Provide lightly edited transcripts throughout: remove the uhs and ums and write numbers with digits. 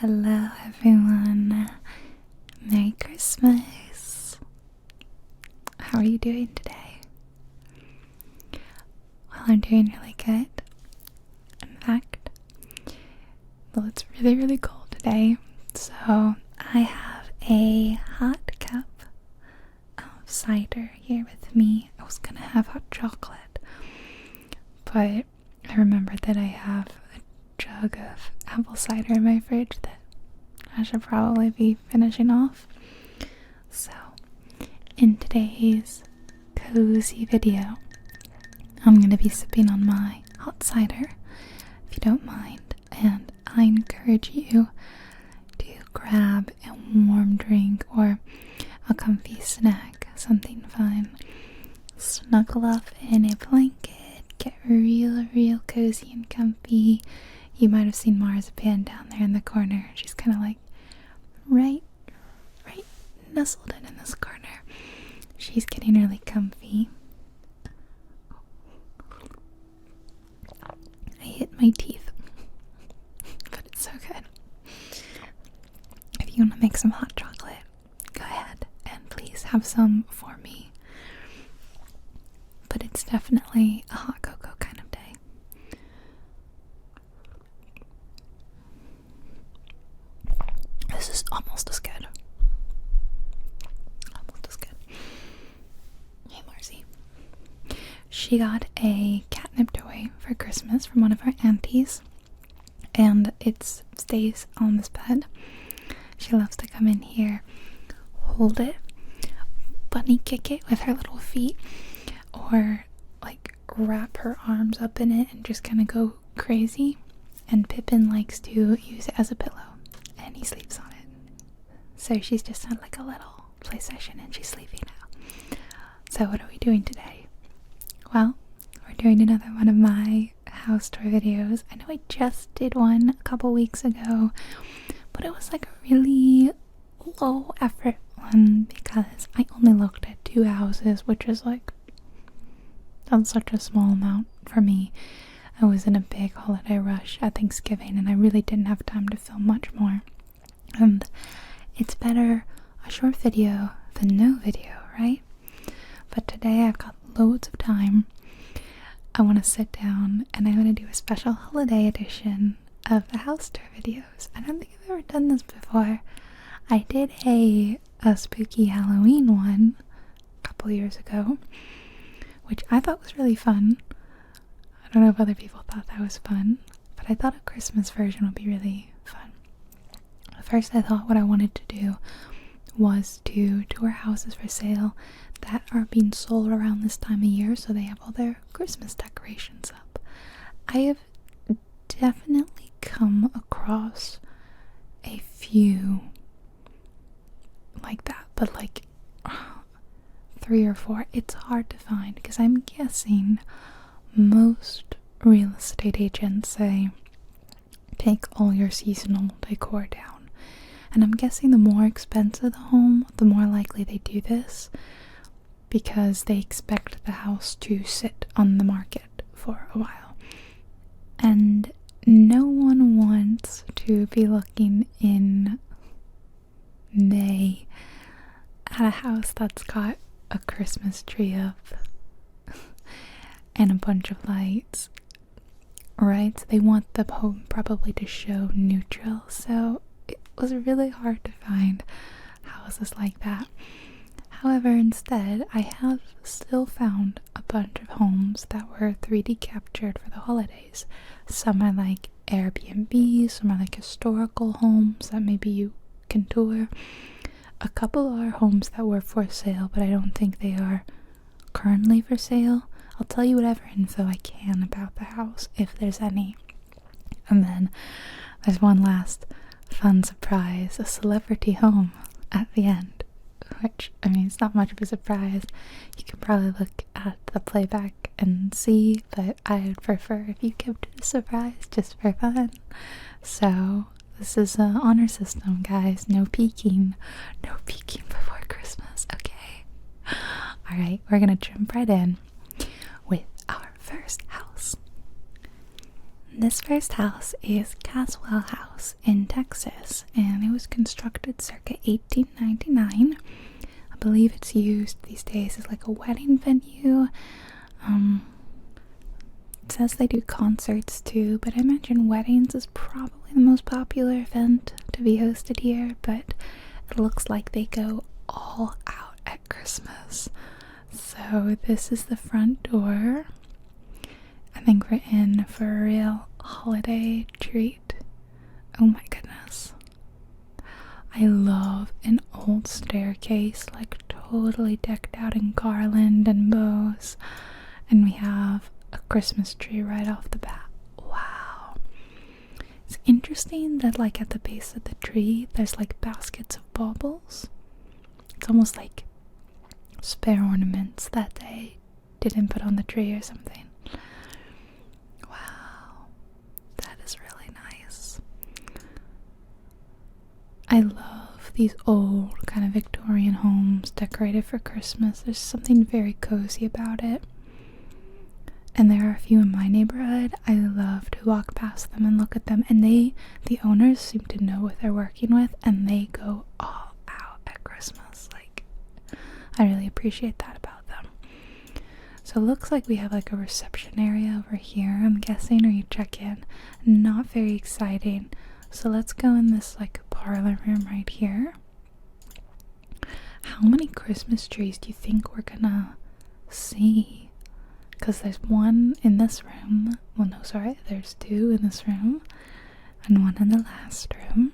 Hello everyone, Merry Christmas. How are you doing today? Well, I'm doing really good. In fact, well, it's really cold today, so I have a hot cup of cider here with me. I was gonna have hot chocolate, but I remembered that I have a jug of apple cider in my fridge that I should probably be finishing off. So, in today's cozy video, I'm going to be sipping on my hot cider, if you don't mind, and I encourage you to grab a warm drink or a comfy snack, something fun. Snuggle up in a blanket, get real cozy and comfy. You might have seen Marzipan down there in the corner. She's kind of like right nestled in this corner. She's getting really comfy. I hit my teeth, but it's so good. If you want to make some hot chocolate, go ahead and please have some for me. But it's definitely a hot cocoa kind of day. This is almost as good. Hey, Marcy. She got a catnip toy for Christmas from one of our aunties, and it stays on this bed. She loves to come in here, hold it, bunny kick it with her little feet, or like wrap her arms up in it and just kind of go crazy. And Pippin likes to use it as a pillow, and he sleeps on it. So she's just had like a little play session and she's sleeping now. So what are we doing today? Well, we're doing another one of my house tour videos. I know I just did one a couple weeks ago, but it was like a really low effort one because I only looked at 2 houses, which is like, that's such a small amount for me. I was in a big holiday rush at Thanksgiving and I really didn't have time to film much more. And it's better a short video than no video, right? But today I've got loads of time. I want to sit down and I'm going to do a special holiday edition of the house tour videos. I don't think I've ever done this before. I did a spooky Halloween one a couple years ago, which I thought was really fun. I don't know if other people thought that was fun, but I thought a Christmas version would be really fun. First, I thought what I wanted to do was to tour houses for sale that are being sold around this time of year, so they have all their Christmas decorations up. I have definitely come across a few like that, but like 3 or 4. It's hard to find because I'm guessing most real estate agents say take all your seasonal decor down. And I'm guessing the more expensive the home, the more likely they do this because they expect the house to sit on the market for a while. And no one wants to be looking in May at a house that's got a Christmas tree up and a bunch of lights, right? So they want the home probably to show neutral. So it was really hard to find houses like that. However, instead, I have still found a bunch of homes that were 3D captured for the holidays. Some are like Airbnb, some are like historical homes that maybe you can tour. A couple are homes that were for sale, but I don't think they are currently for sale. I'll tell you whatever info I can about the house, if there's any. And then there's one last fun surprise, a celebrity home at the end, which, I mean, it's not much of a surprise. You can probably look at the playback and see, but I would prefer if you kept it a surprise just for fun. So this is an honor system, guys. No peeking before Christmas, okay? Alright, we're gonna jump right in with our first house. This first house is Caswell House in Texas, and it was constructed circa 1899. I believe it's used these days as like a wedding venue. It says they do concerts too, but I imagine weddings is probably the most popular event to be hosted here, but it looks like they go all out at Christmas. So this is the front door. I think we're in for a real holiday treat. Oh my goodness. I love an old staircase, like totally decked out in garland and bows. And we have a Christmas tree right off the bat. Wow. It's interesting that like at the base of the tree, there's like baskets of baubles. It's almost like spare ornaments that they didn't put on the tree or something. Wow. That is really nice. I love these old kind of Victorian homes decorated for Christmas. There's something very cozy about it. And there are a few in my neighborhood. I love to walk past them and look at them. And the owners seem to know what they're working with, and they go all out at Christmas. Like, I really appreciate that about them. So it looks like we have like a reception area over here, I'm guessing, or you check in. Not very exciting. So let's go in this like parlor room right here. How many Christmas trees do you think we're gonna see? Because there's one in this room. Well, no, sorry. There's two in this room. And one in the last room.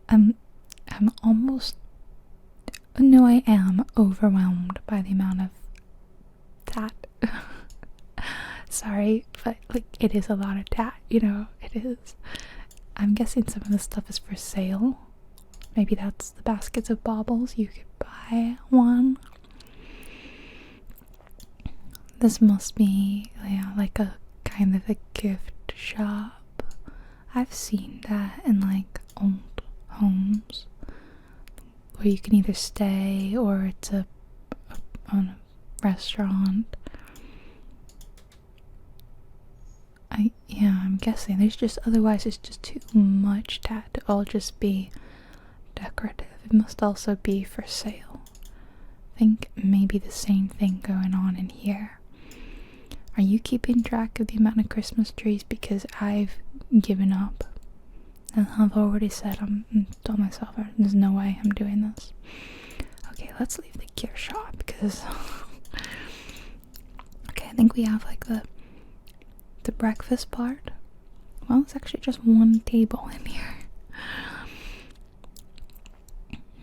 I'm almost... No, I am overwhelmed by the amount of tat. Sorry, but like it is a lot of tat, you know, it is. I'm guessing some of this stuff is for sale. Maybe that's the baskets of baubles. You could buy one. This must be, yeah, like a kind of a gift shop. I've seen that in like old homes where you can either stay or it's a restaurant. I'm guessing there's just, otherwise it's just too much tat to all just be decorative. It must also be for sale. I think maybe the same thing going on in here. Are you keeping track of the amount of Christmas trees? Because I've given up. And I've already said, told myself, there's no way I'm doing this. Okay, let's leave the gift shop because... Okay, I think we have like the breakfast part. Well, it's actually just one table in here.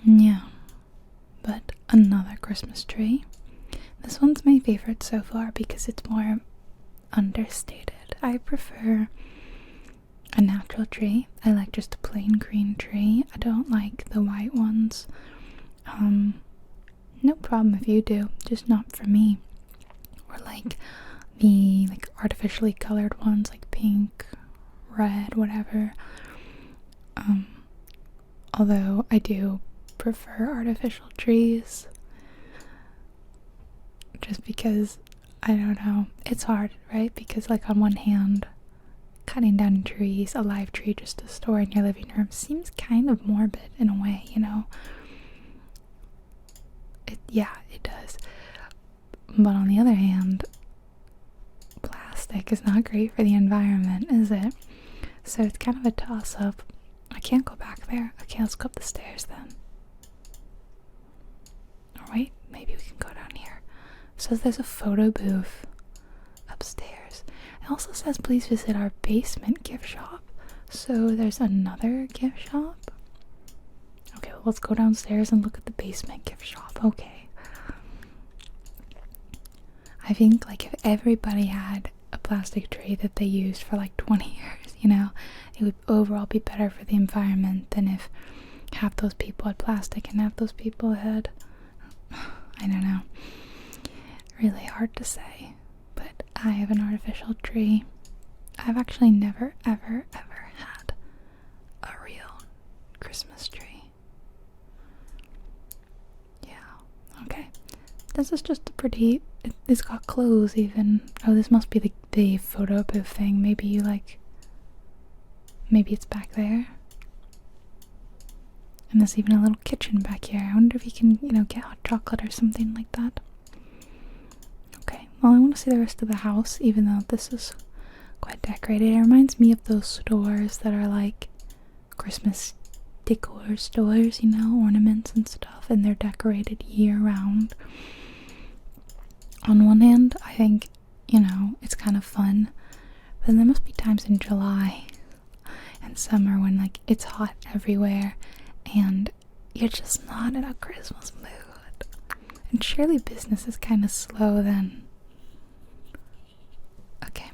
Yeah. But another Christmas tree. This one's my favorite so far because it's more understated. I prefer a natural tree. I like just a plain green tree. I don't like the white ones. No problem if you do, just not for me. Or like the artificially colored ones, like pink, red, whatever. Although I do prefer artificial trees. Just because, I don't know, it's hard, right? Because like on one hand, cutting down trees, a live tree just to store in your living room seems kind of morbid in a way, you know? It does. But on the other hand, plastic is not great for the environment, is it? So it's kind of a toss-up. I can't go back there. Okay, let's go up the stairs then. Or wait, maybe we can go down here. It says there's a photo booth upstairs. It also says please visit our basement gift shop. So there's another gift shop. Okay, well, let's go downstairs and look at the basement gift shop. Okay. I think like if everybody had a plastic tree that they used for like 20 years, you know, it would overall be better for the environment than if half those people had plastic and half those people had, I don't know, really hard to say. But I have an artificial tree. I've actually never ever had a real Christmas tree. Yeah, okay. This is just a pretty it's got clothes even. Oh, this must be the photo booth thing. Maybe you like, maybe it's back there. And there's even a little kitchen back here. I wonder if you can, you know, get hot chocolate or something like that. Okay, well, I want to see the rest of the house, even though this is quite decorated. It reminds me of those stores that are like Christmas decor stores, you know, ornaments and stuff, and they're decorated year round. On one hand, I think, you know, it's kind of fun, but then there must be times in July and summer when like it's hot everywhere and you're just not in a Christmas mood. And surely business is kind of slow then. Okay.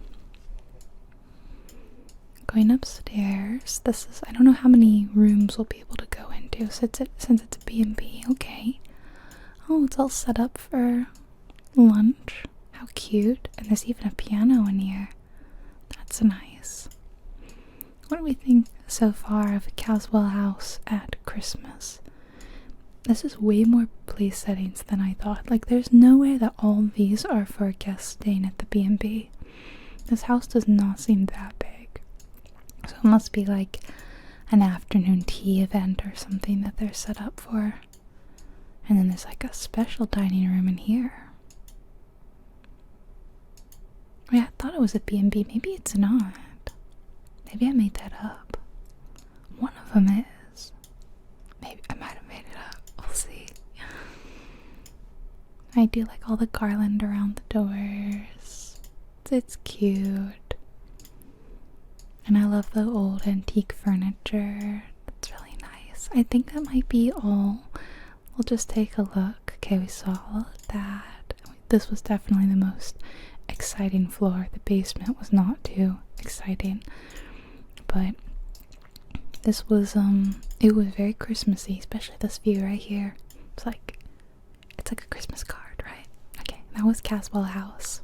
Going upstairs. This is, I don't know how many rooms we'll be able to go into since it's a B&B. Okay. Oh, it's all set up for lunch. How cute. And there's even a piano in here. That's nice. What do we think so far of Caswell House at Christmas? This is way more place settings than I thought. Like, there's no way that all of these are for guests staying at the B&B. This house does not seem that big. So it must be like an afternoon tea event or something that they're set up for. And then there's like a special dining room in here. Yeah, I thought it was a B&B. Maybe it's not. Maybe I made that up. One of them is. Maybe I might have made it up. We'll see. I do like all the garland around the doors. It's cute. And I love the old antique furniture. That's really nice. I think that might be all. We'll just take a look. Okay, we saw all of that. This was definitely the most exciting floor. The basement was not too exciting. But this was, it was very Christmassy, especially this view right here. It's like a Christmas card, right? Okay, that was Caswell House.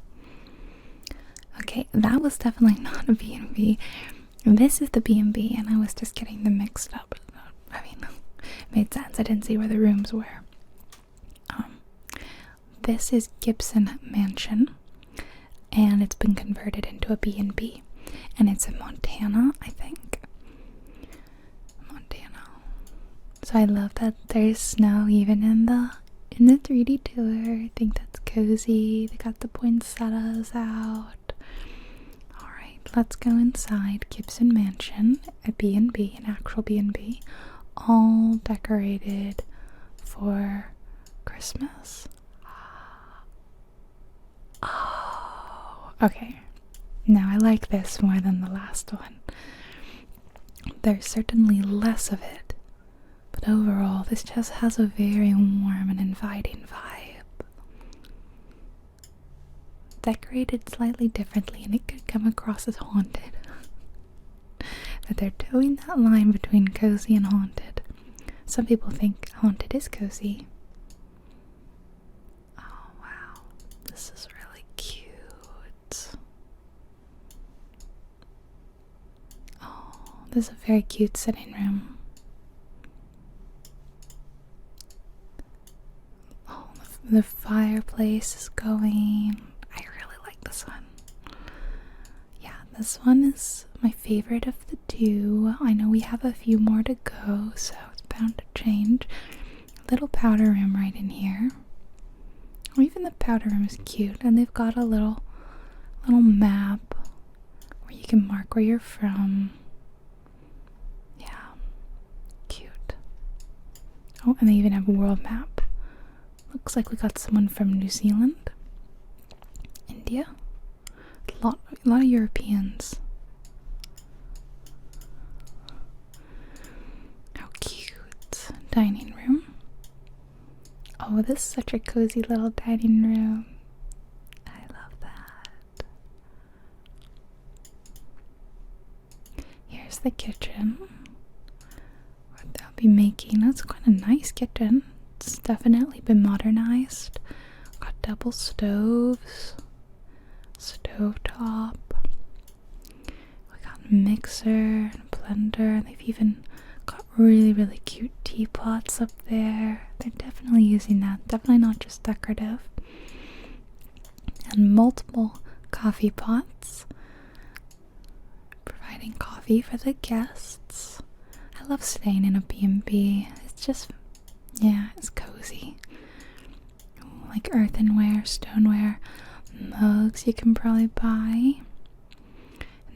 Okay, that was definitely not a B&B. This is the B&B, and I was just getting them mixed up. I mean, it made sense. I didn't see where the rooms were. This is Gibson Mansion, and it's been converted into a B&B. And it's in Montana, I think. Montana. So I love that there's snow even in the 3D tour. I think that's cozy. They got the poinsettias out. Alright, let's go inside Gibson Mansion, a B&B, an actual B&B, all decorated for Christmas. Oh, okay. Now I like this more than the last one. There's certainly less of it, but overall this just has a very warm and inviting vibe. Decorated slightly differently, and it could come across as haunted. But they're towing that line between cozy and haunted. Some people think haunted is cozy. Oh wow, this is really cute. This is a very cute sitting room. Oh, the fireplace is going. I really like this one. Yeah, this one is my favorite of the two. I know we have a few more to go, so it's bound to change. Little powder room right in here. Or even the powder room is cute, and they've got a little map where you can mark where you're from. Oh, and they even have a world map. Looks like we got someone from New Zealand, India. A lot of Europeans. How cute. Dining room. Oh, this is such a cozy little dining room. I love that. Here's the kitchen. They'll be making. That's quite a nice kitchen. It's definitely been modernized. Got double stoves, stovetop. We got a mixer and a blender. They've even got really cute teapots up there. They're definitely using that. Definitely not just decorative. and multiple coffee pots, providing coffee for the guests. I love staying in a B&B. It's just, yeah, it's cozy. Like earthenware, stoneware, mugs you can probably buy,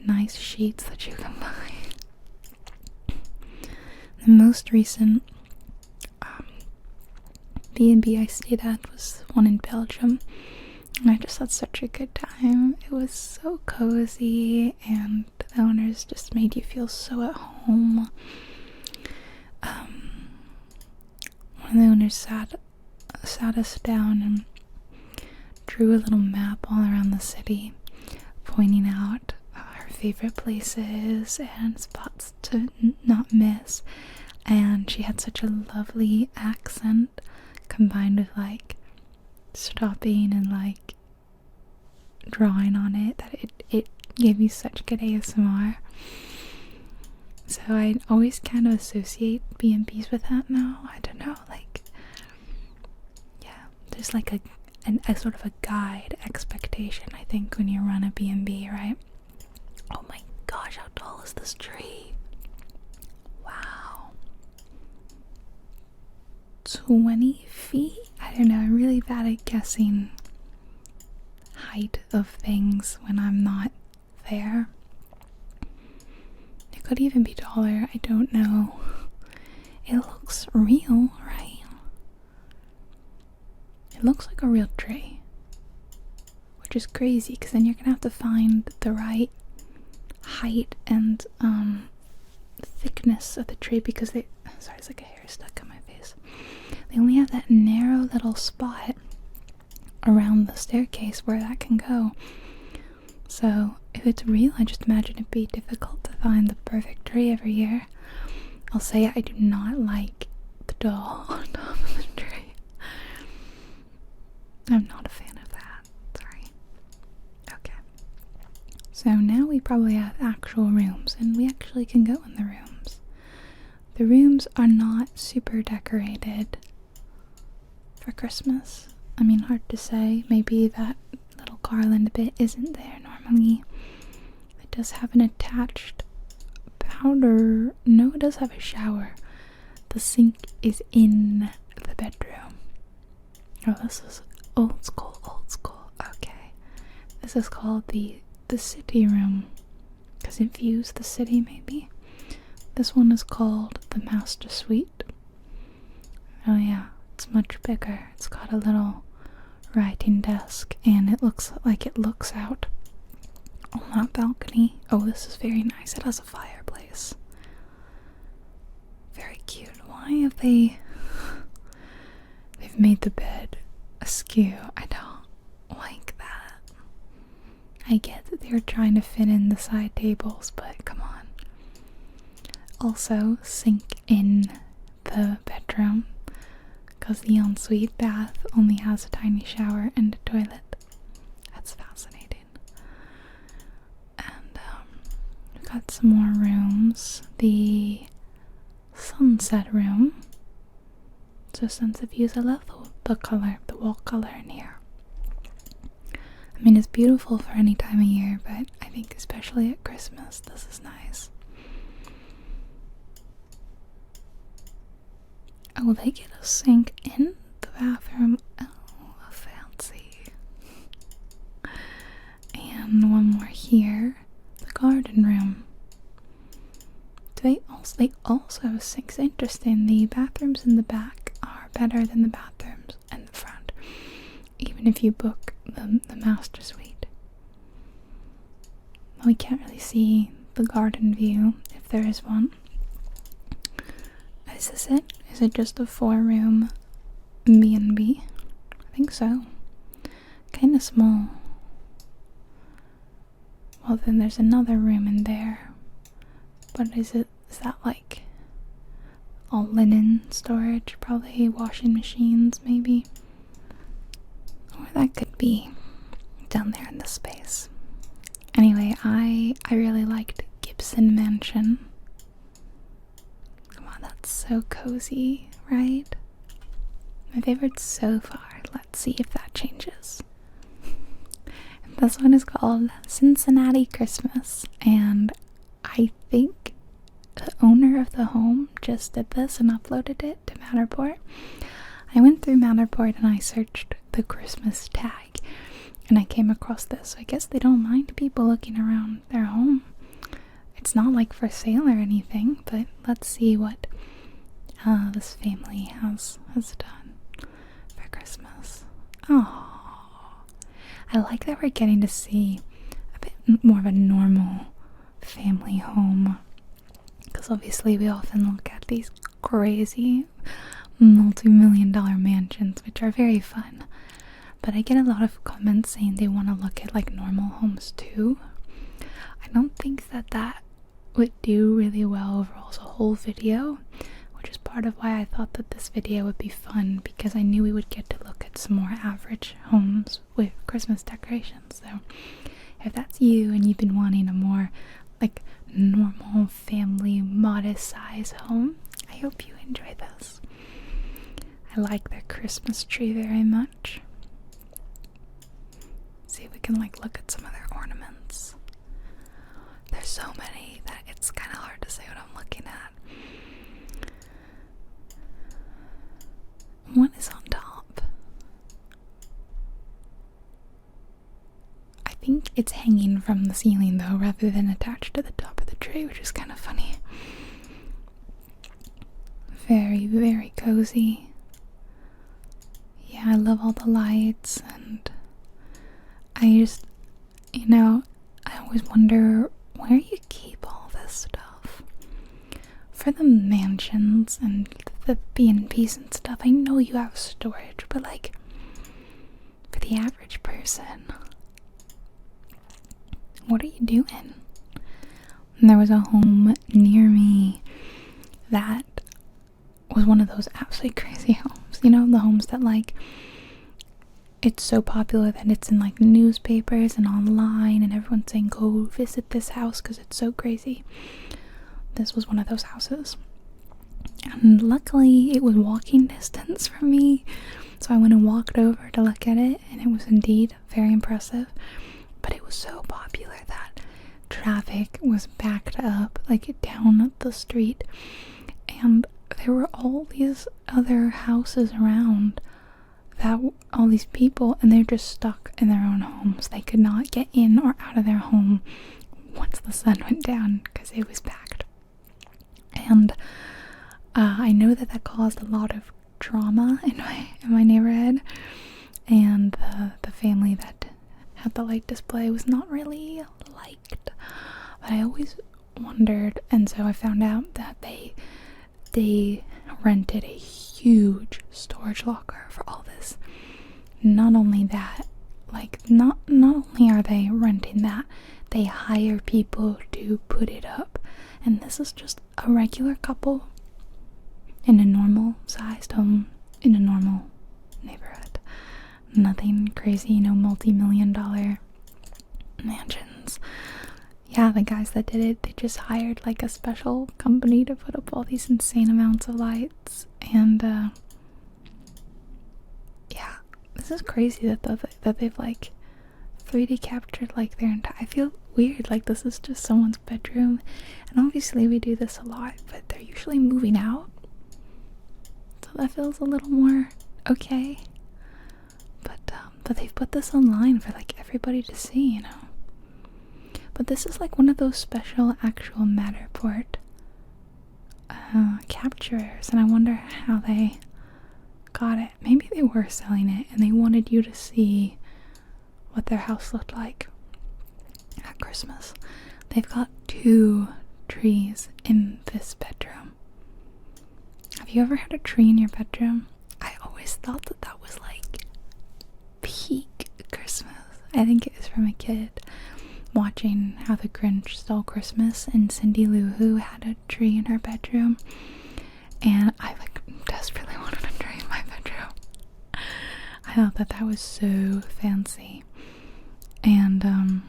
nice sheets that you can buy. The most recent B&B I stayed at was one in Belgium, and I just had such a good time. It was so cozy, and the owners just made you feel so at home. One of the owners sat us down and drew a little map all around the city, pointing out her favorite places and spots to not miss. And she had such a lovely accent, combined with like stopping and like drawing on it, that it gave me such good ASMR. So I always kind of associate B&Bs with that now. I don't know, like, yeah, there's like a sort of a guide expectation, I think, when you run a B&B, right? Oh my gosh, how tall is this tree? Wow. 20 feet? I don't know, I'm really bad at guessing height of things when I'm not there. It could even be taller, I don't know. It looks real, right? It looks like a real tree, which is crazy because then you're gonna have to find the right height and thickness of the tree, because sorry, it's like a hair stuck in my face. They only have that narrow little spot around the staircase where that can go. So if it's real, I just imagine it'd be difficult to find the perfect tree every year. I'll say I do not like the doll on top of the tree. I'm not a fan of that. Sorry. Okay. So now we probably have actual rooms, and we actually can go in the rooms. The rooms are not super decorated for Christmas. I mean, hard to say. Maybe that little garland bit isn't there normally. It does have an attached powder. No, it does have a shower. The sink is in the bedroom. Oh, this is old school. Okay. This is called the city room, because it views the city, maybe. This one is called the master suite. Oh yeah, it's much bigger. It's got a little writing desk, and it looks like it looks out on that balcony. Oh, this is very nice. It has a fireplace. Very cute. Why have they've made the bed askew? I don't like that. I get that they were trying to fit in the side tables, but come on. Also, sink in the bedroom, because the ensuite bath only has a tiny shower and a toilet. That's fascinating. And we've got some more rooms. The sunset room. So sunset views. I love the color, the wall color in here. I mean, it's beautiful for any time of year, but I think especially at Christmas, this is nice. Oh, they get a sink in the bathroom. Oh, fancy. And one more here. The garden room. They also have sinks. Interesting. The bathrooms in the back are better than the bathrooms in the front, even if you book the master suite. We can't really see the garden view if there is one. Is this it? Is it just a 4-room B&B? I think so. Kind of small. Well, then there's another room in there. But is that like all linen storage? Probably washing machines, maybe. Or that could be down there in the space. Anyway, I really liked Gibson Mansion. Come on, that's so cozy, right? My favorite so far. Let's see if that changes. This one is called Cincinnati Christmas, and I think the owner of the home just did this and uploaded it to Matterport. I went through Matterport and I searched the Christmas tag, and I came across this. I guess they don't mind people looking around their home. It's not like for sale or anything, but let's see what this family has done for Christmas. Oh, I like that we're getting to see a bit more of a normal family home, because obviously we often look at these crazy multi-million-dollar mansions, which are very fun, but I get a lot of comments saying they want to look at like normal homes too. I don't think that would do really well overall as a whole video, which is part of why I thought that this video would be fun, because I knew we would get to look at some more average homes with Christmas decorations. So if that's you and you've been wanting a more like normal family modest size home, I hope you enjoy this. I like the Christmas tree very much. See if we can like look at some of their ornaments. There's so many that it's kind of hard to say what I'm looking at. What is on top? I think it's hanging from the ceiling though, rather than attached to the top of the tree, which is kind of funny. Very, very cozy. Yeah, I love all the lights, and I just, I always wonder where you keep all this stuff. For the mansions and the B&Bs and stuff, I know you have storage, but like, for the average person, what are you doing? And there was a home near me that was one of those absolutely crazy homes. The homes that like, it's so popular that it's in like newspapers and online, and everyone's saying go visit this house because it's so crazy. This was one of those houses, and luckily it was walking distance from me, so I went and walked over to look at it, and it was indeed very impressive. But it was so popular that traffic was backed up like down the street, and there were all these other houses around that all these people, and they're just stuck in their own homes. They could not get in or out of their home once the sun went down because it was packed. And I know that caused a lot of drama in my neighborhood, and the family that had the light display was not really liked. But I always wondered, and so I found out that they rented a huge storage locker for all this. Not only that, like not only are they renting that, they hire people to put it up, and this is just a regular couple in a normal sized home in a normal neighborhood. Nothing crazy, no multi-million-dollar mansions. Yeah, the guys that did it, they just hired like a special company to put up all these insane amounts of lights. And yeah, this is crazy that they've like 3D captured like their entire. I feel weird, like this is just someone's bedroom, and obviously we do this a lot, but they're usually moving out, so that feels a little more okay. But they've put this online for like everybody to see, But this is like one of those special actual Matterport capturers, and I wonder how they got it. Maybe they were selling it and they wanted you to see what their house looked like at Christmas. They've got 2 trees in this bedroom. Have you ever had a tree in your bedroom? I always thought that was like peak Christmas. I think it was from a kid watching How the Grinch Stole Christmas, and Cindy Lou Who had a tree in her bedroom, and I like desperately wanted a tree in my bedroom. I thought that was so fancy. And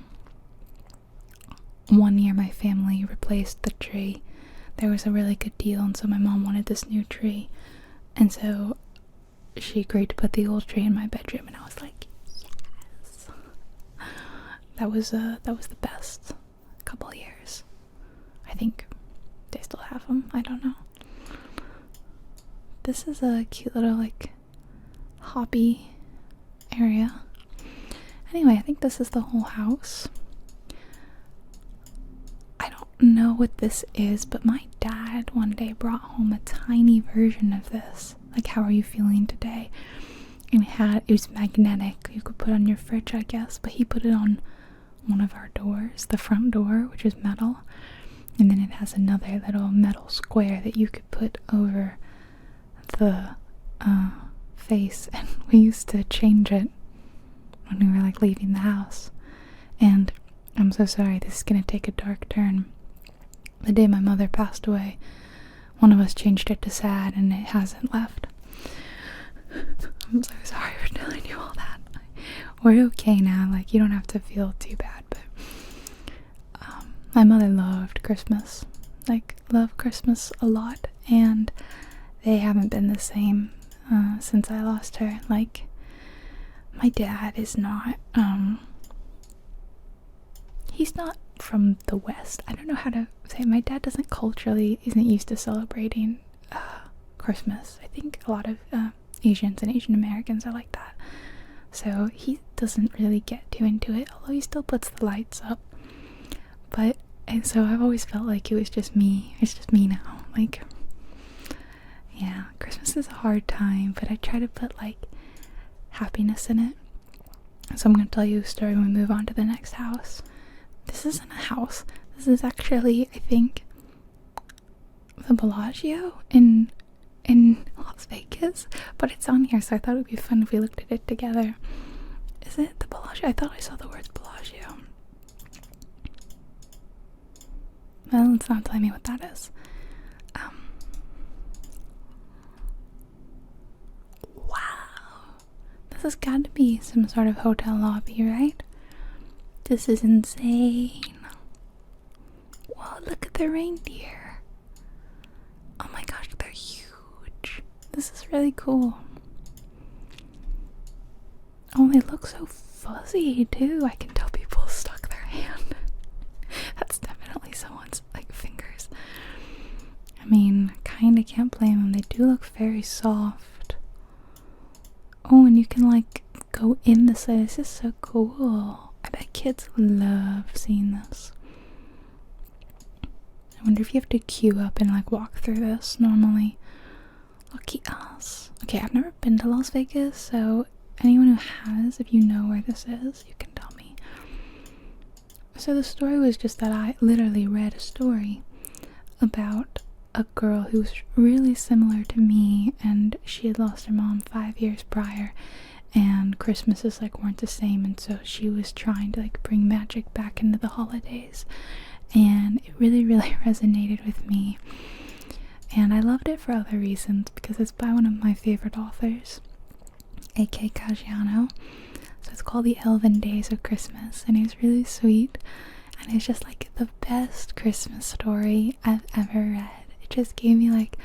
one year my family replaced the tree. There was a really good deal, and so my mom wanted this new tree, and so she agreed to put the old tree in my bedroom, and I was like, yes. that was the best couple of years. I think they still have them. I don't know. This is a cute little like hobby area. Anyway, I think this is the whole house. I don't know what this is, but my dad one day brought home a tiny version of this. Like, how are you feeling today? And it was magnetic. You could put on your fridge, I guess, but he put it on one of our doors, the front door, which is metal. And then it has another little metal square that you could put over the face. And we used to change it when we were like leaving the house. And I'm so sorry, this is gonna take a dark turn. The day my mother passed away, one of us changed it to sad, and it hasn't left. I'm so sorry for telling you all that. We're okay now, like, you don't have to feel too bad, but my mother loved Christmas. Like, loved Christmas a lot, and they haven't been the same since I lost her. Like, my dad is not, he's not from the West. I don't know how to say it. My dad isn't used to celebrating Christmas. I think a lot of Asians and Asian Americans are like that. So he doesn't really get too into it, although he still puts the lights up. And so I've always felt like it was just me. It's just me now. Like, yeah, Christmas is a hard time, but I try to put like happiness in it. So I'm going to tell you a story when we move on to the next house. This isn't a house. This is actually, I think, the Bellagio in Las Vegas, but it's on here, so I thought it would be fun if we looked at it together. Is it the Bellagio? I thought I saw the words Bellagio. Well, it's not telling me what that is. Wow. This has got to be some sort of hotel lobby, right? This is insane. Wow, look at the reindeer. Oh my gosh, they're huge. This is really cool. Oh, they look so fuzzy too. I can tell people stuck their hand. That's definitely someone's like fingers. I mean, kinda can't blame them. They do look very soft. Oh, and you can like go in the side. This is so cool. I bet kids love seeing this. I wonder if you have to queue up and like walk through this normally. Lucky us. Okay, I've never been to Las Vegas, so anyone who has, if you know where this is, you can tell me. So the story was just that I literally read a story about a girl who was really similar to me, and she had lost her mom 5 years prior, and Christmases like weren't the same, and so she was trying to like bring magic back into the holidays, and it really resonated with me. And I loved it for other reasons, because it's by one of my favorite authors, A.K. Caggiano. So it's called The Elven Days of Christmas, and it's really sweet, and it's just like the best Christmas story I've ever read. It just gave me like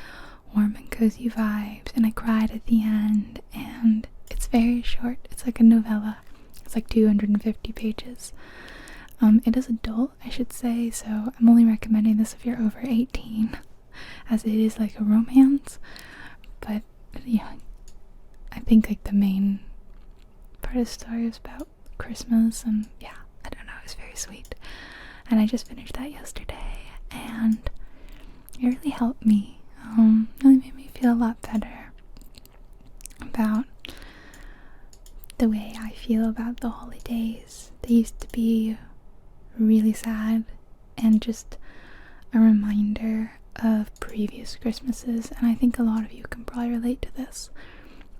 warm and cozy vibes, and I cried at the end, and it's very short. It's like a novella. It's like 250 pages. It is adult, I should say, so I'm only recommending this if you're over 18, as it is like a romance. But yeah, I think like the main part of the story is about Christmas, and yeah, I don't know, it's very sweet. And I just finished that yesterday, and it really helped me. Really made me feel a lot better about the way I feel about the holidays. They used to be really sad and just a reminder of previous Christmases, and I think a lot of you can probably relate to this,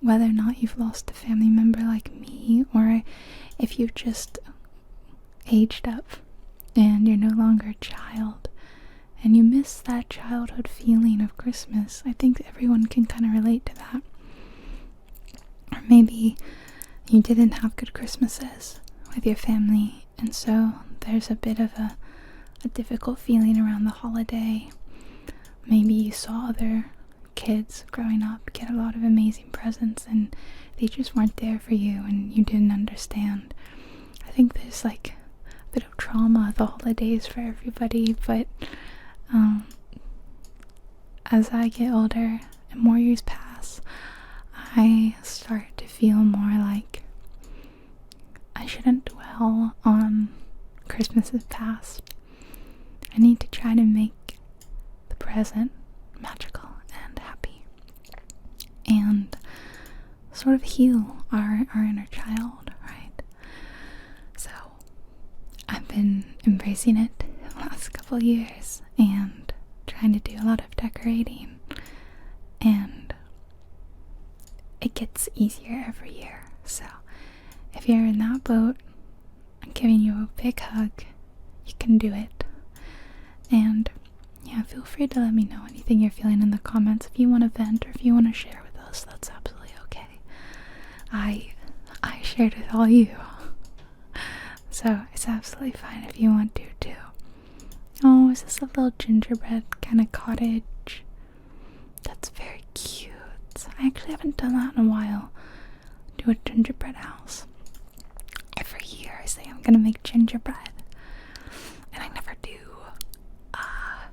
whether or not you've lost a family member like me, or if you've just aged up and you're no longer a child and you miss that childhood feeling of Christmas. I think everyone can kind of relate to that. Or maybe you didn't have good Christmases with your family, and so there's a bit of a difficult feeling around the holiday. Maybe you saw other kids growing up get a lot of amazing presents and they just weren't there for you, and you didn't understand. I think there's like bit of trauma the holidays for everybody, but as I get older and more years pass, I start to feel more like I shouldn't dwell on Christmases past. I need to try to make the present magical and happy, and sort of heal our inner child, right? So I've been embracing it the last couple years and trying to do a lot of decorating, and it gets easier every year. So if you're in that boat, I'm giving you a big hug. You can do it. And yeah, feel free to let me know anything you're feeling in the comments. If you want to vent or if you want to share with us, that's absolutely okay. I shared with all you, so it's absolutely fine if you want to too. Oh, is this a little gingerbread kind of cottage? That's very cute. I actually haven't done that in a while. Do a gingerbread house. Every year I say I'm gonna make gingerbread, and I never do. I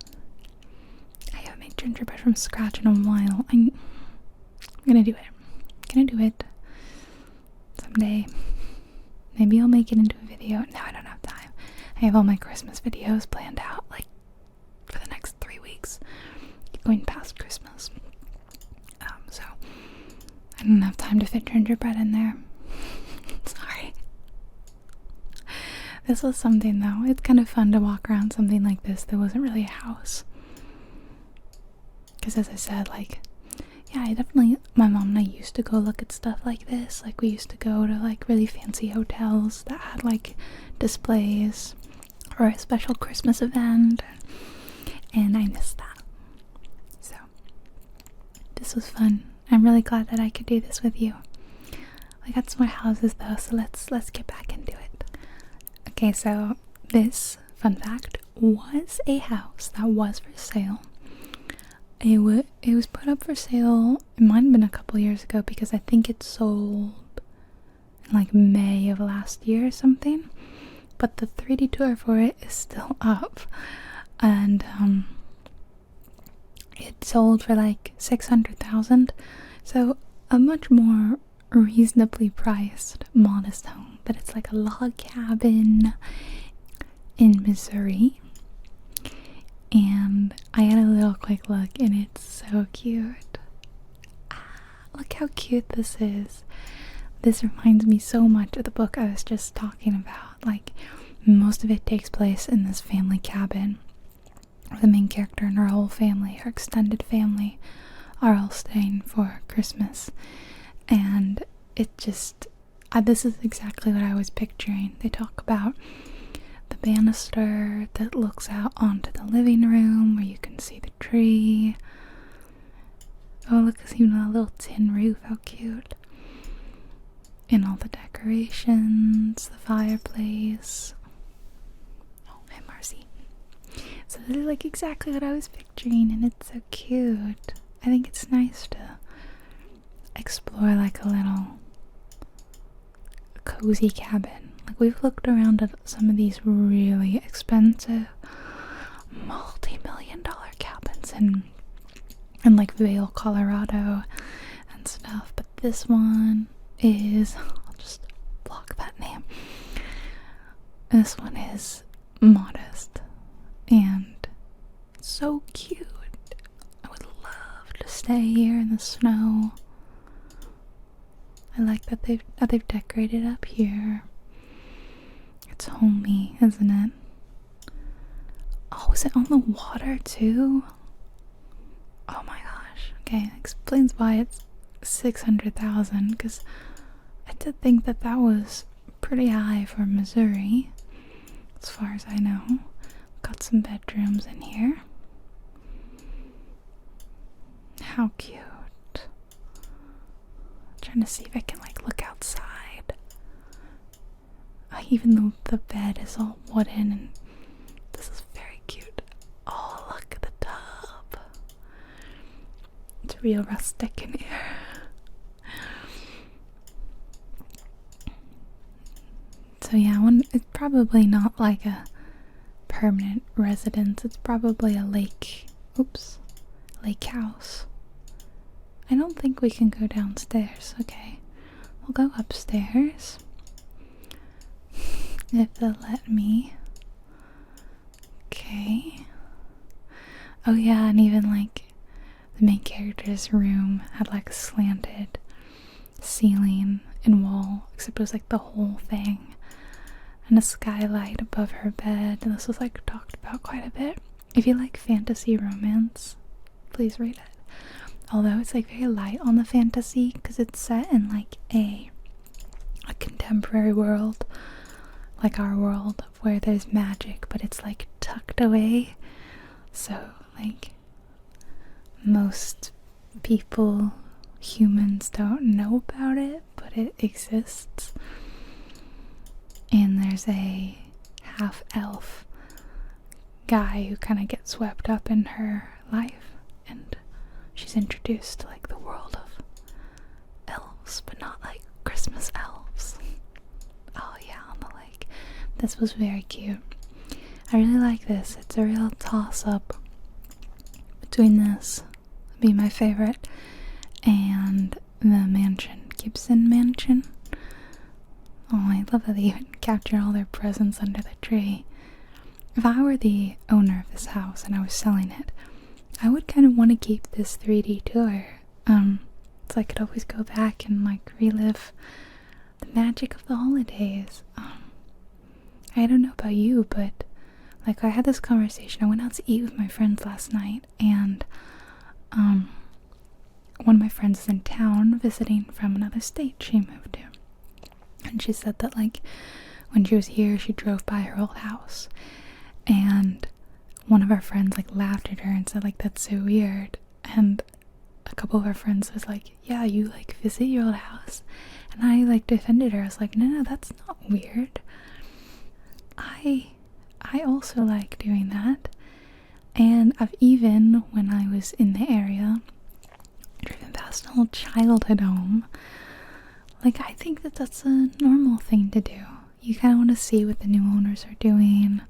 haven't made gingerbread from scratch in a while. I'm gonna do it. Someday. Maybe I'll make it into a video. No, I don't have time. I have all my Christmas videos planned out, like, for the next 3 weeks. Going past Christmas. So, I don't have time to fit gingerbread in there. Sorry. This was something, though. It's kind of fun to walk around something like this that wasn't really a house. Because as I said, like, yeah, my mom and I used to go look at stuff like this. Like, we used to go to, like, really fancy hotels that had, like, displays or a special Christmas event. And I miss that. So, this was fun. I'm really glad that I could do this with you. I got some more houses, though, so let's get back into it. Okay, so this, fun fact, was a house that was for sale. It was put up for sale. It might have been a couple years ago, because I think it sold in like May of last year or something. But the 3D tour for it is still up, and it sold for like $600,000. So a much more reasonably priced, modest home. But it's like a log cabin in Missouri. And I had a little quick look, and it's so cute. Look how cute this is. This reminds me so much of the book I was just talking about. Like, most of it takes place in this family cabin. The main character and her whole family, her extended family, are all staying for Christmas. And it just, this is exactly what I was picturing. They talk about the banister that looks out onto the living room where you can see the tree. Oh, look, there's even a little tin roof. How cute. And all the decorations, the fireplace. Oh, and Marcy. So this is like exactly what I was picturing, and it's so cute. I think it's nice to explore like a little cozy cabin. Like, we've looked around at some of these really expensive multi-million-dollar cabins in like Vail, Colorado and stuff, but this one is, I'll just block that name. This one is modest and so cute. I would love to stay here in the snow. I like that they've decorated up here. It's homey, isn't it? Oh, is it on the water too? Oh my gosh. Okay, that explains why it's $600,000, because I did think that was pretty high for Missouri, as far as I know. Got some bedrooms in here. How cute. I'm trying to see if I can like look outside. Even though the bed is all wooden, and this is very cute. Oh, look at the tub. It's real rustic in here. So So yeah, it's probably not like a permanent residence. It's probably a lake house. I don't think we can go downstairs. Okay, we'll go upstairs if they'll let me. Okay. Oh yeah, and even like the main character's room had like a slanted ceiling and wall, except it was like the whole thing, and a skylight above her bed. And this was like talked about quite a bit. If you like fantasy romance, please read it. Although it's like very light on the fantasy because it's set in like a contemporary world, like our world, where there's magic, but it's like tucked away. So like most people, humans, don't know about it, but it exists. And there's a half-elf guy who kind of gets swept up in her life, and she's introduced to like the world of elves, but not like Christmas elves. Oh yeah, on the lake. This was very cute. I really like this. It's a real toss-up between this, be my favorite, and the mansion, Gibson mansion. Oh, I love that they even capture all their presents under the tree. If I were the owner of this house and I was selling it, I would kind of want to keep this 3D tour. So I could always go back and like relive the magic of the holidays. I don't know about you, but like I had this conversation. I went out to eat with my friends last night, and one of my friends is in town visiting from another state she moved to. And she said that like when she was here, she drove by her old house, and one of our friends like laughed at her and said like that's so weird. And a couple of our friends was like, yeah, you like visit your old house? And I like defended her. I was like, no, that's not weird. I also like doing that. And I've even, when I was in the area, driven past an old childhood home. Like, I think that that's a normal thing to do. You kind of want to see what the new owners are doing.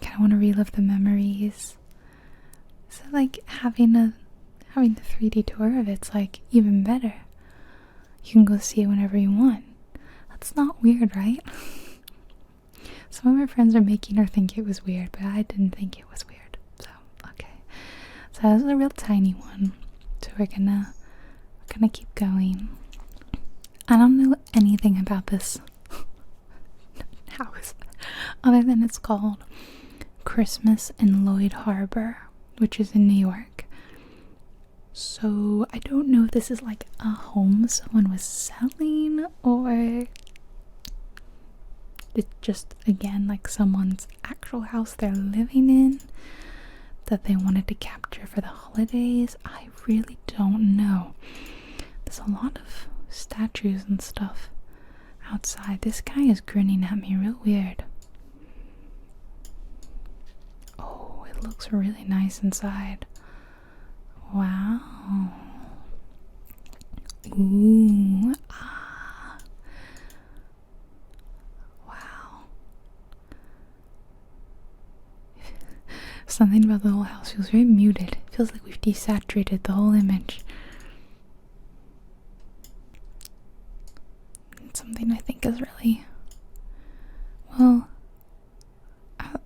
Kind of want to relive the memories. So, like, having the 3D tour of it's, like, even better. You can go see it whenever you want. That's not weird, right? Some of my friends are making her think it was weird, but I didn't think it was weird. So, okay. So that was a real tiny one. So we're gonna keep going. I don't know anything about this house other than it's called Christmas in Lloyd Harbor, which is in New York. So I don't know if this is like a home someone was selling, or it's just, again, like someone's actual house they're living in that they wanted to capture for the holidays. I really don't know. There's a lot of statues and stuff outside. This guy is grinning at me real weird. Oh, it looks really nice inside. Wow. Ooh. Ah. Wow. Something about the whole house feels very muted. It feels like we've desaturated the whole image. It's something I think is really, well, I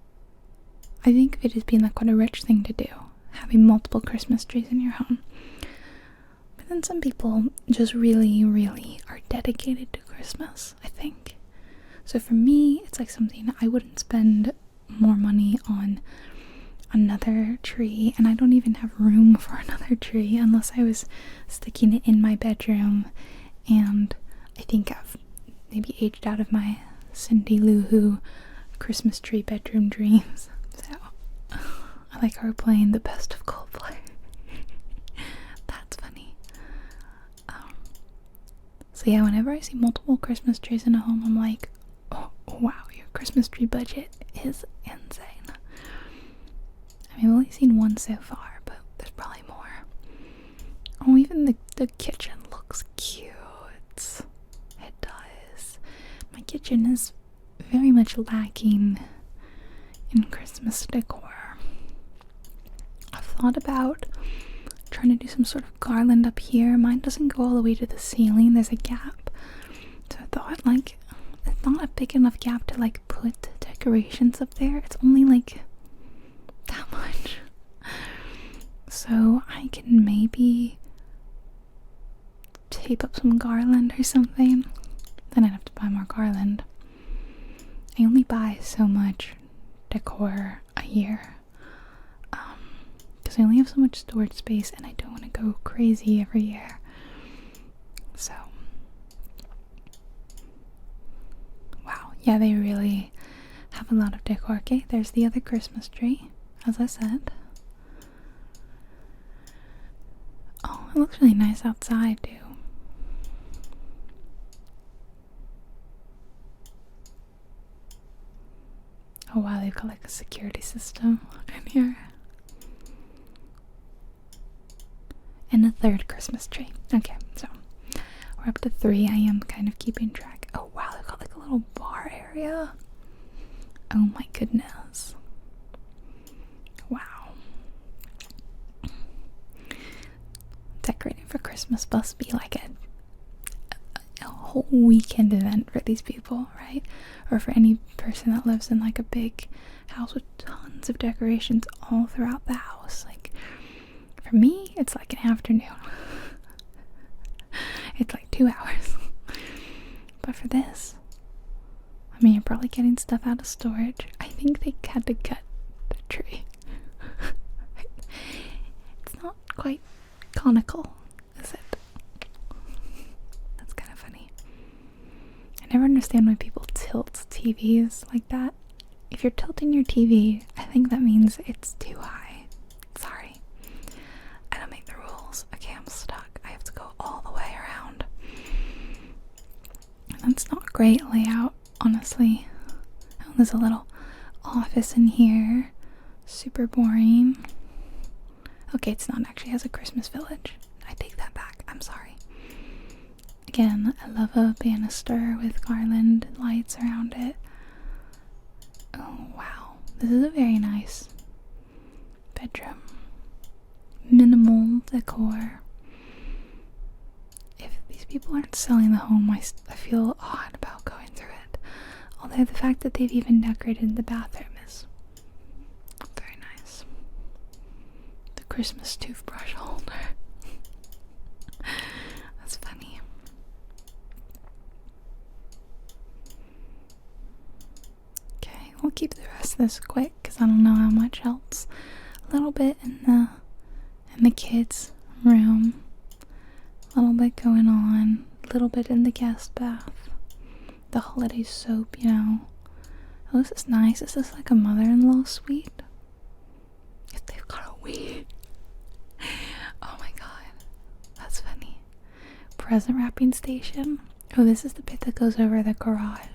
think of it as being like quite a rich thing to do, having multiple Christmas trees in your home. But then some people just really, really are dedicated to Christmas, I think. So for me, it's like something I wouldn't spend more money on another tree, and I don't even have room for another tree unless I was sticking it in my bedroom. And I think I've maybe aged out of my Cindy Lou Who Christmas tree bedroom dreams. So I like her playing the best of Coldplay. That's funny. So yeah, whenever I see multiple Christmas trees in a home, I'm like, oh wow, your Christmas tree budget is insane. I mean, I've only seen one so far, but there's probably more. Oh, even the kitchen looks cute. It does. My kitchen is very much lacking in Christmas decor. I've thought about trying to do some sort of garland up here. Mine doesn't go all the way to the ceiling. There's a gap. So I thought, like, it's not a big enough gap to, like, put decorations up there. It's only, like, that much. So I can maybe tape up some garland or something. Then I'd have to buy more garland. I only buy so much decor a year. Because I only have so much storage space and I don't want to go crazy every year. So, wow, yeah, they really have a lot of decor. Okay, there's the other Christmas tree, as I said. Oh, it looks really nice outside too. Oh wow, they've got like a security system in here. And a third Christmas tree. Okay, so we're up to 3. I am kind of keeping track. Oh wow, they've got like a little bar area. Oh my goodness. Wow. Decorating for Christmas must be like a whole weekend event for these people, right? Or for any person that lives in like a big house with tons of decorations all throughout the house. Like, for me, it's like an afternoon. It's like 2 hours. But for this, I mean, you're probably getting stuff out of storage. I think they had to cut the tree. It's not quite conical, is it? That's kind of funny. I never understand why people tilt TVs like that. If you're tilting your TV, I think that means it's too high. Sorry. I don't make the rules. Okay, I'm stuck. I have to go all the way around. That's not great layout, honestly. Oh, there's a little office in here. Super boring. Okay, it's not actually has a Christmas village. I take that back. I'm sorry. Again, I love a banister with garland and lights around it. Oh, wow. This is a very nice bedroom. Minimal decor. If these people aren't selling the home, I feel odd about going through it. Although the fact that they've even decorated the bathroom is very nice. The Christmas toothbrush holder. That's funny. Okay, we'll keep the rest of this quick because I don't know how much else. A little bit in the kids' room. A little bit going on. A little bit in the guest bath. The holiday soap, you know. Oh, this is nice. Is this like a mother-in-law suite? If they've got a Wii. Oh my god. That's funny. Present wrapping station. Oh, this is the bit that goes over the garage.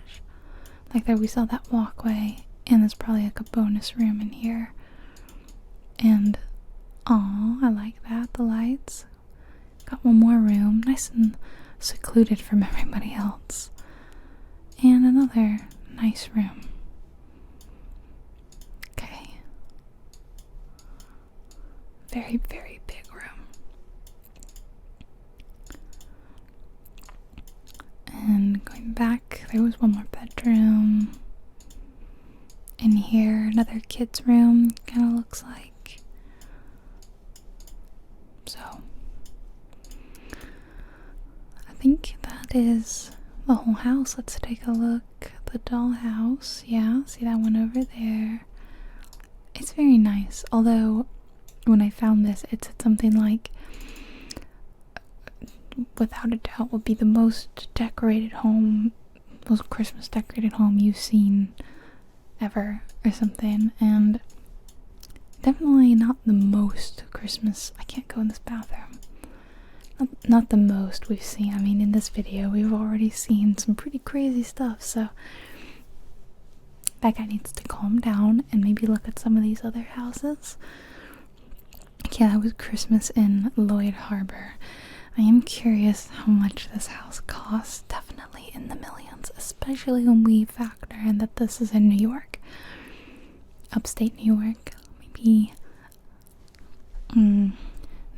Like there we saw that walkway. And there's probably like a bonus room in here. And, aw, I like that. The lights. Got one more room. Nice and secluded from everybody else. And another nice room. Okay. Very, very big room. And going back, there was one more bedroom. In here, another kid's room, kind of looks like. So, I think that is the whole house. Let's take a look. The dollhouse, yeah, see that one over there. It's very nice, although when I found this, it said something like, without a doubt, would be the most decorated home, most Christmas decorated home you've seen ever, or something. And definitely not the most Christmas. I can't go in this bathroom. Not the most we've seen. I mean, in this video, we've already seen some pretty crazy stuff, so that guy needs to calm down and maybe look at some of these other houses. Yeah, that was Christmas in Lloyd Harbor. I am curious how much this house costs. Definitely in the millions, especially when we factor in that this is in New York. Upstate New York. Maybe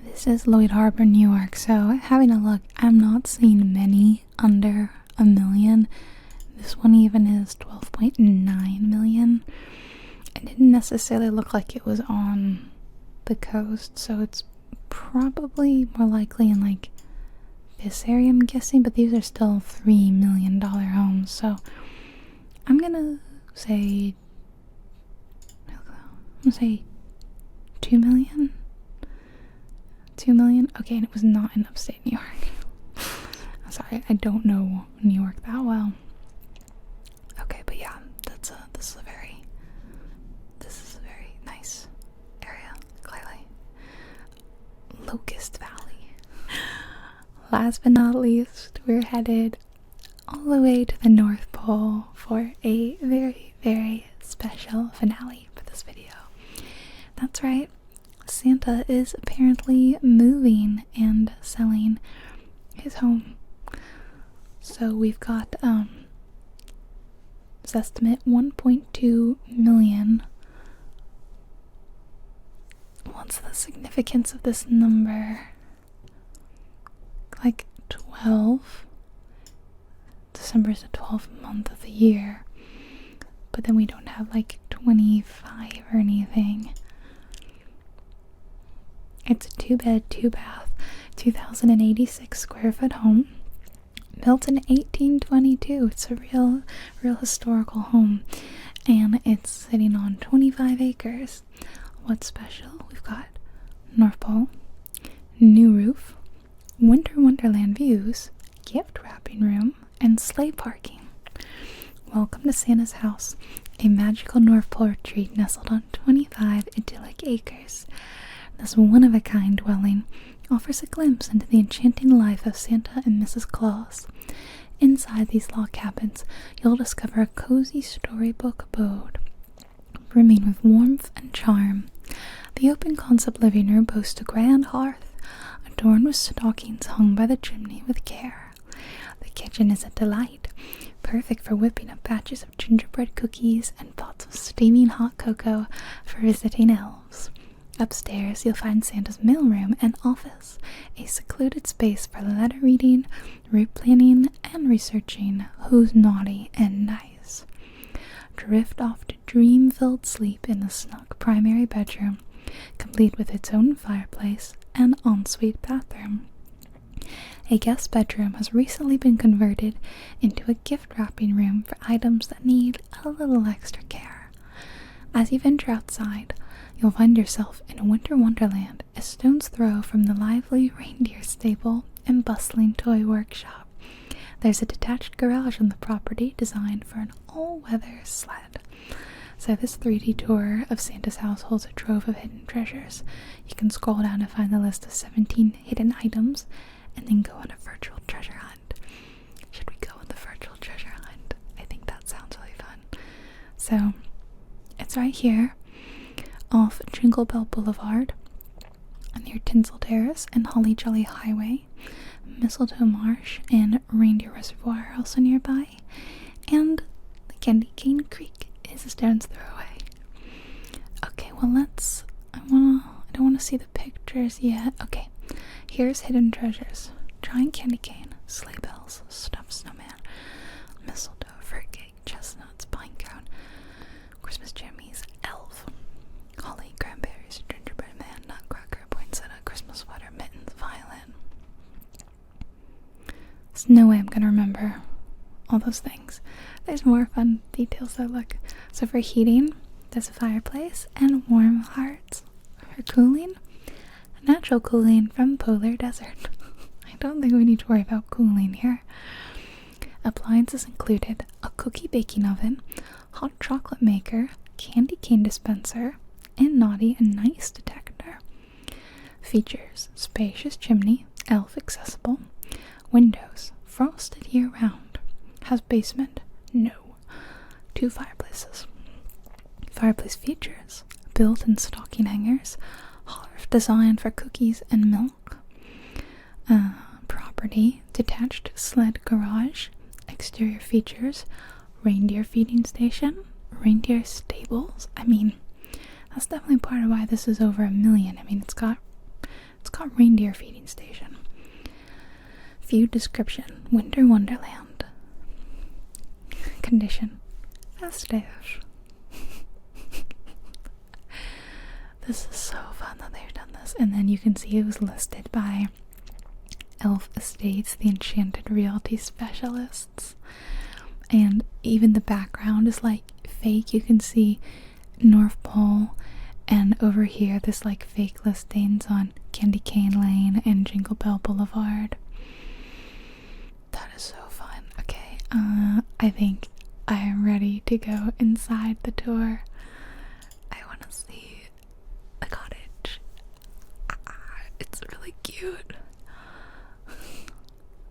this is Lloyd Harbor, New York, so having a look, I'm not seeing many under $1 million. This one even is 12.9 million. It didn't necessarily look like it was on the coast, so it's probably more likely in like this area, I'm guessing, but these are still $3 million homes, so I'm gonna say 2 million. 2 million? Okay, and it was not in upstate New York. I'm sorry, I don't know New York that well. Okay, but yeah, this is a very nice area, clearly. Locust Valley. Last but not least, we're headed all the way to the North Pole for a very, very special finale for this video. That's right, Santa is apparently moving and selling his home. So we've got his estimate 1.2 million. What's the significance of this number? Like 12. December is the 12th month of the year, but then we don't have like 25 or anything. It's a 2-bed, 2-bath, 2,086 square foot home, built in 1822. It's a real historical home, and it's sitting on 25 acres. What's special? We've got North Pole, new roof, winter wonderland views, gift wrapping room, and sleigh parking. Welcome to Santa's house, a magical North Pole retreat nestled on 25 idyllic acres. This one-of-a-kind dwelling offers a glimpse into the enchanting life of Santa and Mrs. Claus. Inside these log cabins, you'll discover a cozy storybook abode, brimming with warmth and charm. The open-concept living room boasts a grand hearth, adorned with stockings hung by the chimney with care. The kitchen is a delight, perfect for whipping up batches of gingerbread cookies and pots of steaming hot cocoa for visiting elves. Upstairs, you'll find Santa's mailroom and office, a secluded space for letter reading, route planning, and researching who's naughty and nice. Drift off to dream-filled sleep in the snug primary bedroom, complete with its own fireplace and ensuite bathroom. A guest bedroom has recently been converted into a gift wrapping room for items that need a little extra care. As you venture outside, you'll find yourself in a winter wonderland, a stone's throw from the lively reindeer stable and bustling toy workshop. There's a detached garage on the property designed for an all-weather sled. So this 3D tour of Santa's house holds a trove of hidden treasures. You can scroll down to find the list of 17 hidden items and then go on a virtual treasure hunt. Should we go on the virtual treasure hunt? I think that sounds really fun. So it's right here off Jingle Bell Boulevard, near Tinsel Terrace and Holly Jolly Highway. Mistletoe Marsh and Reindeer Reservoir are also nearby, and the Candy Cane Creek is a stone's throw away. Okay, well I don't want to see the pictures yet. Okay, here's hidden treasures: giant candy cane, sleigh bells, stuffed snowman, mistletoe, fruitcake, chestnuts, pine cone, Christmas jammies, elf, holly, cranberries, gingerbread man, nutcracker, poinsettia, Christmas sweater, mittens, violin. There's no way I'm gonna remember all those things. There's more fun details though, look. So for heating, there's a fireplace and warm hearts. For cooling, natural cooling from polar desert. I don't think we need to worry about cooling here. Appliances included a cookie baking oven, hot chocolate maker, candy cane dispenser, and naughty and nice detector. Features: spacious chimney, elf accessible, windows, frosted year round. Has basement? No. 2 fireplaces. Fireplace features: built-in stocking hangers, hearth designed for cookies and milk. Property: detached sled garage, a exterior features: reindeer feeding station, reindeer stables. I mean, that's definitely part of why this is over $1 million. I mean, it's got reindeer feeding station. View description: Winter Wonderland. Condition: festive. This is so fun that they've done this. And then you can see it was listed by Elf Estates, the Enchanted Realty Specialists. And even the background is like fake. You can see North Pole, and over here there's like fake listings on Candy Cane Lane and Jingle Bell Boulevard. That is so fun. Okay, I think I am ready to go inside the tour. I want to see the cottage. It's really cute.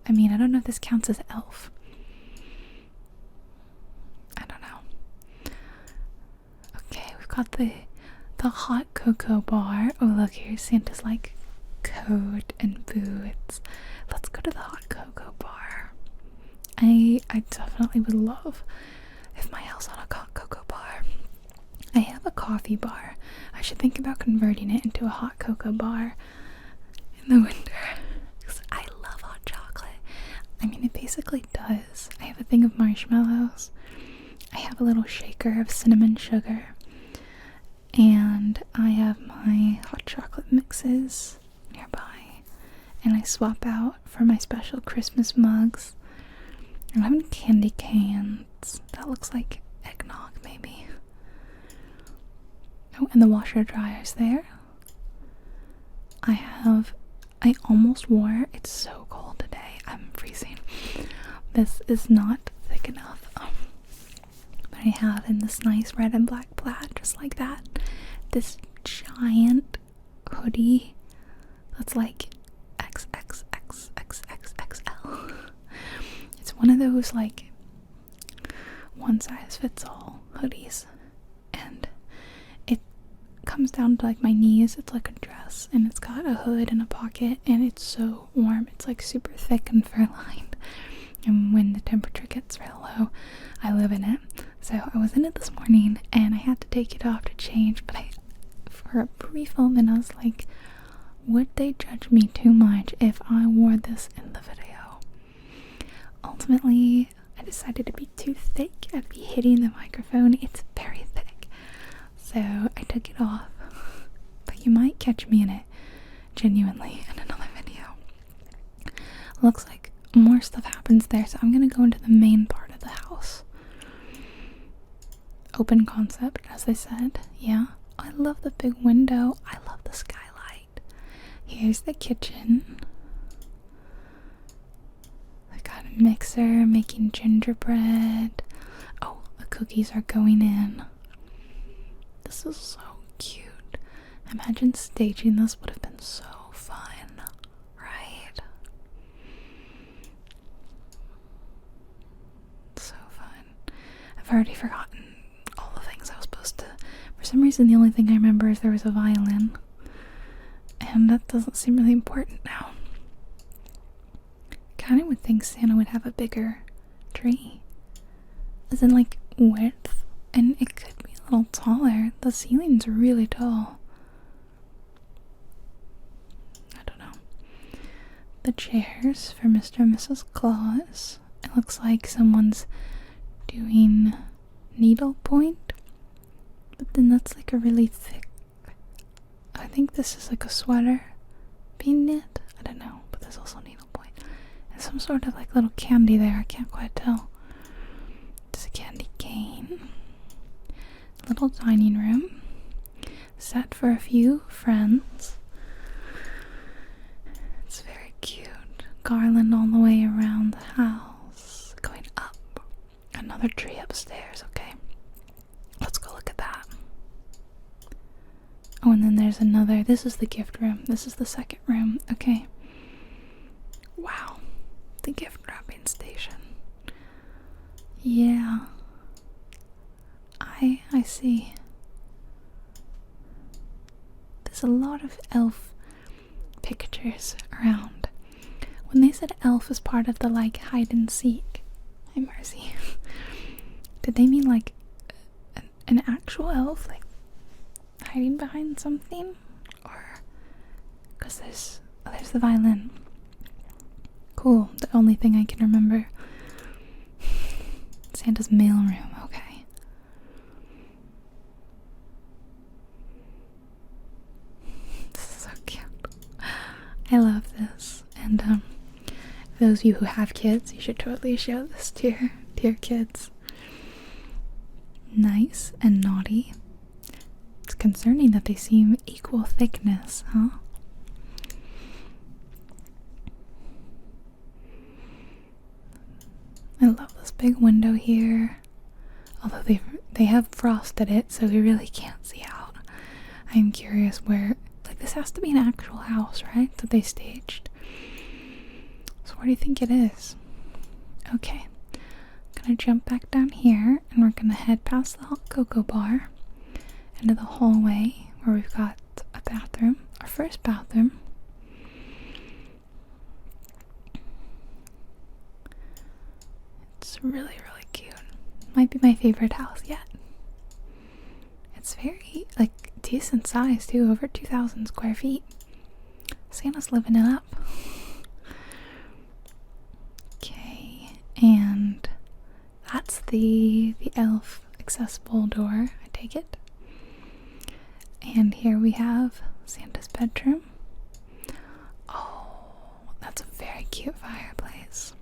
I mean, I don't know if this counts as elf. I don't know. Okay, we've got the hot cocoa bar. Oh, look, here's Santa's like coat and boots. Let's go to the hot cocoa bar. I definitely would love if my house had a hot cocoa bar. I have a coffee bar. I should think about converting it into a hot cocoa bar in the winter, because I love hot chocolate. I mean, it basically does. I have a thing of marshmallows. I have a little shaker of cinnamon sugar. And I have my hot chocolate mixes nearby. And I swap out for my special Christmas mugs. I'm having candy cans. That looks like eggnog, maybe. Oh, and the washer dryer's there. I almost wore it. It's so cold today. I'm freezing. This is not thick enough. But I have in this nice red and black plaid, just like that, this giant hoodie that's like XXXXXXL. It's one of those like one size fits all hoodies, and it comes down to like my knees. It's like a dress, and it's got a hood and a pocket, and it's so warm. It's like super thick and fur lined, and when the temperature gets real low, I live in it. So I was in it this morning and I had to take it off to change, but for a brief moment I was like, would they judge me too much if I wore this in the video? Ultimately, I decided to be too thick. I'd be hitting the microphone. It's very thick. So I took it off. But you might catch me in it genuinely in another video. Looks like more stuff happens there, so I'm gonna go into the main part of the house. Open concept, as I said. Yeah, I love the big window. I love the skylight. Here's the kitchen. I got a mixer making gingerbread. Oh, the cookies are going in. This is so cute. Imagine staging this would have been so fun, right? So fun. I've already forgotten all the things I was supposed to. For some reason, the only thing I remember is there was a violin, and that doesn't seem really important now. Kind of would think Santa would have a bigger tree, as in like width, and it could be a little taller. The ceiling's really tall. I don't know. The chairs for Mr. and Mrs. Claus. It looks like someone's doing needlepoint, but then that's like a really thick, I think this is like a sweater being knit. I don't know, but there's also needlepoint and some sort of like little candy there. I can't quite tell. It's a candy cane. Little dining room set for a few friends. It's very cute. Garland all the way around the house, going up. Another tree upstairs. Okay, let's go look at that. Oh, and then there's another. This is the gift room. This is the second room. Okay. Wow. The gift wrapping station. Yeah. I see. There's a lot of elf pictures around. When they said elf is part of the like hide and seek, mercy. Did they mean like an actual elf, like hiding behind something? Or because there's the violin. Cool. The only thing I can remember. Santa's mailroom. Okay. This is so cute. I love this. And for those of you who have kids, you should totally show this to your kids. Nice and naughty. It's concerning that they seem equal thickness, huh? I love this big window here. Although they have frosted it, so we really can't see out. I'm curious where, like, this has to be an actual house, right? That they staged. So where do you think it is? Okay. I'm gonna jump back down here, and we're gonna head past the hot cocoa bar into the hallway where we've got a bathroom, our first bathroom. It's really, really cute. Might be my favorite house yet. It's very, like, decent size too, over 2,000 square feet. Santa's living it up. Okay, and that's the elf accessible door, I take it. And here we have Santa's bedroom. Oh, that's a very cute fireplace.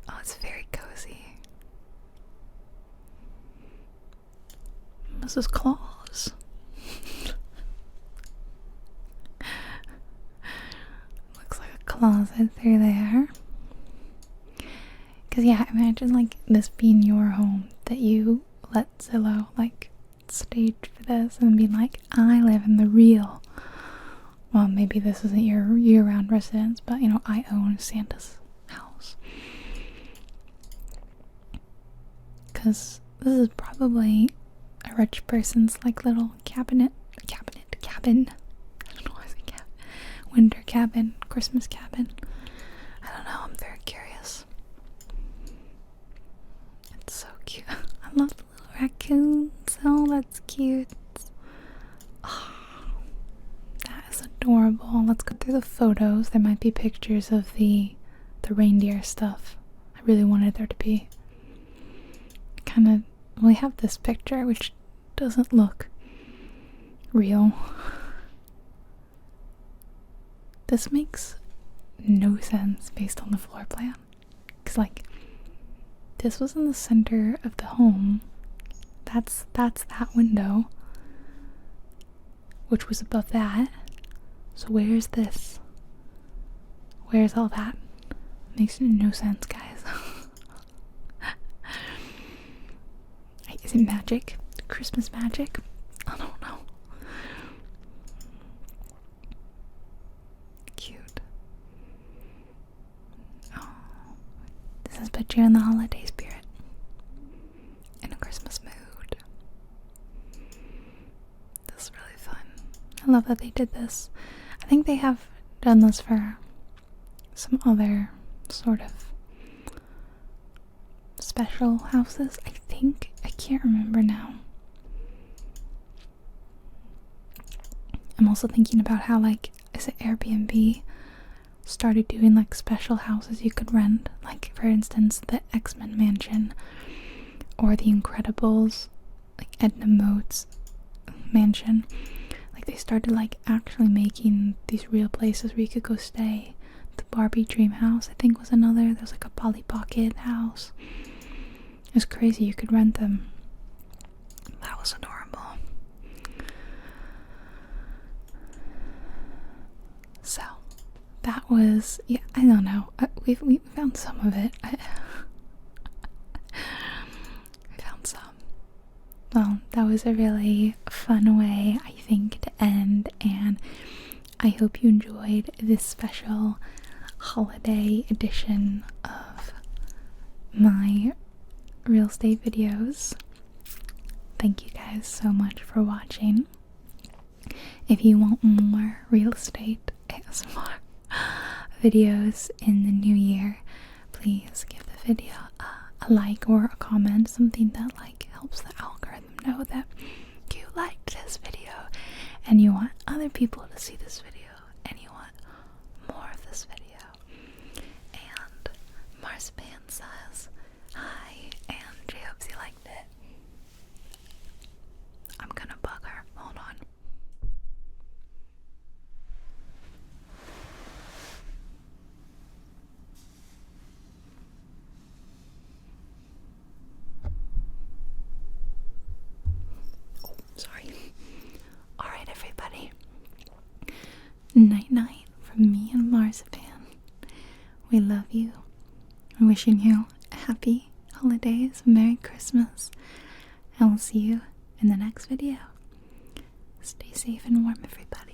Oh, it's very cozy. Mrs. Claus. Looks like a closet through there. Because, yeah, imagine, like, this being your home, that you let Zillow, like, stage for this and be like, I live in the real. Well, maybe this isn't your year-round residence, but, you know, I own Santa's house. Because this is probably a rich person's, like, little cabin. I don't know why I say cabin. Winter cabin, Christmas cabin. I don't know, I'm very curious. It's so cute. I love the little raccoons. Oh, that's cute. Oh, that is adorable. Let's go through the photos. There might be pictures of the reindeer stuff. I really wanted there to be. We have this picture which doesn't look real. This makes no sense based on the floor plan. Because, like, this was in the center of the home. That's that window, which was above that. So where's this? Where's all that? Makes no sense, guys. Is it magic? Christmas magic? I don't know. Cute. Oh, this has put you in the holiday spirit. In a Christmas mood. This is really fun. I love that they did this. I think they have done this for some other sort of special houses, I think. I can't remember now. I'm also thinking about how, like, is it Airbnb started doing, like, special houses you could rent, like, for instance, the X-Men mansion or the Incredibles, like Edna Mode's mansion. Like, they started, like, actually making these real places where you could go stay. The Barbie Dream House, I think, was another. There's, like, a Polly Pocket house. It was crazy. You could rent them. That was adorable. So, that was, yeah, I don't know. We found some of it. We found some. Well, that was a really fun way, I think, to end, and I hope you enjoyed this special holiday edition of my real estate videos. Thank you guys so much for watching. If you want more real estate ASMR videos in the new year, please give the video a like or a comment, something that like helps the algorithm know that you liked this video and you want other people to see this video and you want more of this video. And Marzipan says hi and she hopes you liked it. I'm gonna bug her. Hold on. Sorry. Alright, everybody. Night night from me and Marzipan. We love you. I'm wishing you a happy holidays, Merry Christmas, and we'll see you in the next video. Stay safe and warm, everybody.